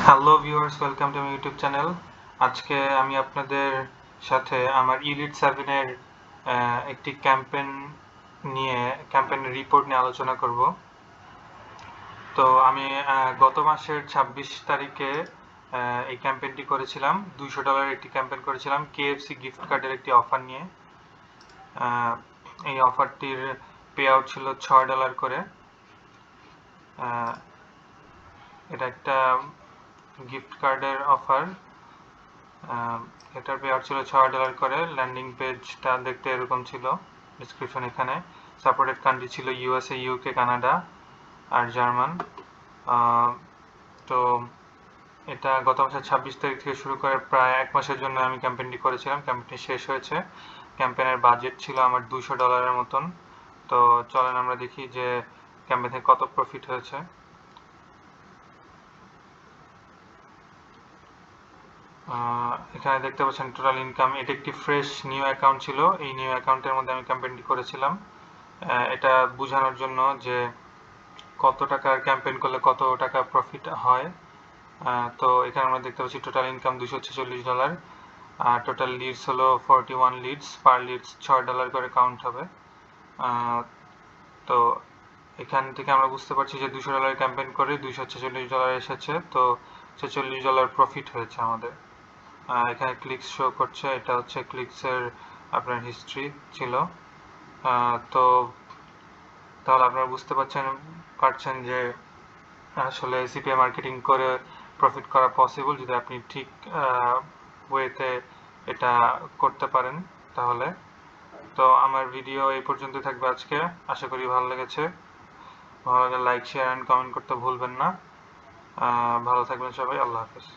Hello viewers, welcome to my YouTube channel. আজকে আমি আপনাদের সাথে আমার ইলিট 7 এর একটি ক্যাম্পেইনের রিপোর্ট নিয়ে আলোচনা করব। তো আমি গত মাসের 26 তারিখে এই ক্যাম্পেইনটি করেছিলাম। $200 একটি ক্যাম্পেইন করেছিলাম কেএফসি গিফট কার্ডের একটি অফার নিয়ে। এই অফারটির পে আউট ছিল $6 করে। এটা একটা গিফট কার্ডের অফার। এটার পে আউট ছিল $6 করে। ল্যান্ডিং পেজটা দেখতে এরকম ছিল। ডিসক্রিপশন এখানে। সাপোর্টেড কান্ট্রি ছিল ইউএসএ, ইউকে, কানাডা আর জার্মান। তো এটা গত মাসের 26 তারিখ থেকে শুরু করে প্রায় এক মাসের জন্য আমি ক্যাম্পেইনটি করেছিলাম। ক্যাম্পেইনটি শেষ হয়েছে। ক্যাম্পেইনের বাজেট ছিল আমার $200 মতন। তো চলেন আমরা দেখি যে ক্যাম্পেইন থেকে কত প্রফিট হয়েছে। এখানে দেখতে পাচ্ছেন টোটাল ইনকাম। এটা একটি ফ্রেশ নিউ অ্যাকাউন্ট ছিল। এই নিউ অ্যাকাউন্টের মধ্যে আমি ক্যাম্পেইনটি করেছিলাম। এটা বোঝানোর জন্য যে কত টাকার ক্যাম্পেইন করলে কত টাকা প্রফিট হয়। তো এখানে আমরা দেখতে পাচ্ছি টোটাল ইনকাম $246। আর টোটাল লিডস হলো 41 লিডস। পার লিডস $6 করে কাউন্ট হবে। তো এখান থেকে আমরা বুঝতে পারছি যে $200 ক্যাম্পেইন করে $246 এসেছে। তো $46 প্রফিট হয়েছে আমাদের। এখানে ক্লিকস শো করছে। এটা হচ্ছে ক্লিকসের আপনার হিস্ট্রি ছিল। তো তাহলে আপনারা বুঝতে পারছেন যে আসলে সিপিএ মার্কেটিং করে প্রফিট করা পসিবল যদি আপনি ঠিক ওয়েতে এটা করতে পারেন তাহলে। তো আমার ভিডিও এই পর্যন্ত থাকবে আজকে। আশা করি ভালো লেগেছে। ভালো লাগলে লাইক, শেয়ার অ্যান্ড কমেন্ট করতে ভুলবেন না। ভালো থাকবেন সবাই। আল্লাহ হাফেজ।